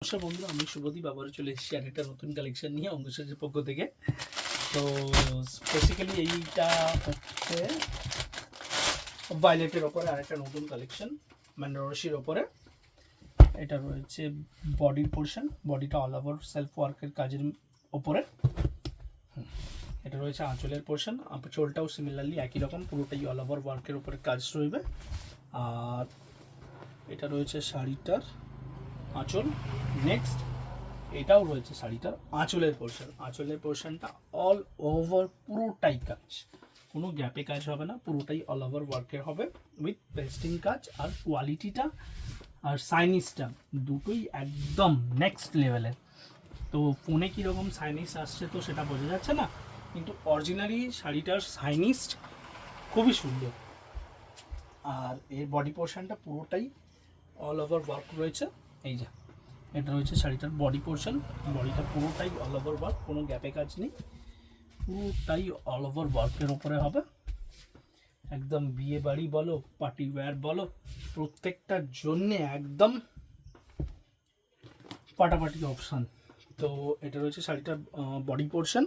নমস্কার বন্ধুরা, আমি শুভদীপ আবারও চলে এসেছি আর একটা নতুন কালেকশন নিয়ে অঙ্গসের পক্ষ থেকে। তো বেসিক্যালি এইটা হচ্ছে ভায়োলেটের ওপরে আরেকটা নতুন কালেকশন, বেনারসির ওপরে। এটা রয়েছে বডির পোর্শন, বডিটা অল ওভার সেলফ ওয়ার্কের কাজের ওপরে। এটা রয়েছে আঁচলের পোর্শন, আঁচলটাও সিমিলারলি একই রকম, পুরোটাই অল ওভার ওয়ার্কের ওপরে কাজ রইবে। আর এটা রয়েছে শাড়িটার আঁচল। নেক্সট এটাও রয়েছে শাড়িটার আঁচলের পোর্শন। আঁচলের পোর্শনটা অল ওভার পুরোটাই কাজ, কোনো গ্যাপে কাজ হবে না, পুরোটাই অল ওভার ওয়ার্কের হবে উইথ পেস্টিং কাজ। আর কোয়ালিটিটা আর সাইনিসটা দুটোই একদম নেক্সট লেভেলের। তো ফোনে কীরকম সাইনিস আসছে তো সেটা বোঝা যাচ্ছে না, কিন্তু অরিজিনালি শাড়িটার সাইনিস খুবই সুন্দর। আর এর বডি পোর্শনটা পুরোটাই অল ওভার ওয়ার্ক রয়েছে। এই যে এটা রয়েছে শাড়িটার বডি পোর্শন, বডিটা পুরোটাই অল ওভার ওয়ার্ক, কোনো গ্যাপে কাজ নেই, পুরোটাই অল ওভার ওয়ার্কের ওপরে হবে। একদম বিয়ে বাড়ি বলো, পার্টি ওয়্যার বলো, প্রত্যেকটার জন্যে একদম ফাটাফাটি অপশান। তো এটা রয়েছে শাড়িটার বডি পোর্শন,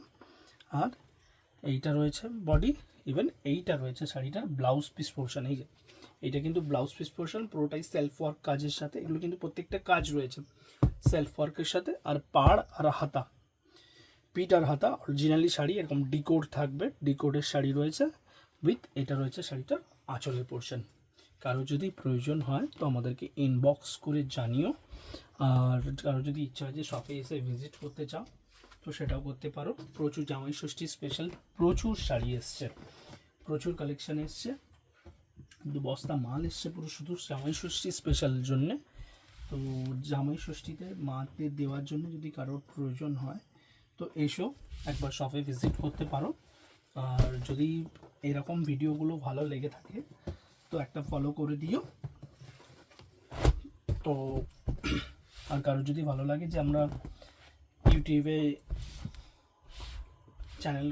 আর এইটা রয়েছে বডি, ইভেন এইটা রয়েছে শাড়িটার ব্লাউজ পিস পোর্শন। এই যে এইটা কিন্তু ব্লাউজ পিস পোর্শন, পুরোটাই সেলফ ওয়ার্ক কাজের সাথে, এগুলো কিন্তু প্রত্যেকটা কাজ রয়েছে সেলফ ওয়ার্কের সাথে। আর পাড় আর হাতা, পিঠ আর হাতা অরিজিনালি শাড়ি এরকম ডিকোড থাকবে, ডিকোডের শাড়ি রয়েছে উইথ এটা রয়েছে শাড়িটার আঁচলের পোর্শন। কারো যদি প্রয়োজন হয় তো আমাদেরকে ইনবক্স করে জানিও। আর কারো যদি ইচ্ছা হয় যে শপে এসে ভিজিট করতে চাও তো সেটাও করতে পারো। প্রচুর জামাই ষষ্ঠী স্পেশাল প্রচুর শাড়ি এসছে, প্রচুর কালেকশান এসছে, কিন্তু বস্তা মাল এসছে পুরো শুধু জামাই ষষ্ঠী স্পেশালের জন্যে। তো জামাই ষষ্ঠীতে মাদের দেওয়ার জন্য যদি কারোর প্রয়োজন হয় তো এসো একবার শপে ভিজিট করতে পারো। আর যদি এরকম ভিডিওগুলো ভালো লেগে থাকে তো একটা ফলো করে দিও। তো আর কারো যদি ভালো লাগে যে আমরা ইউটিউবে চ্যানেল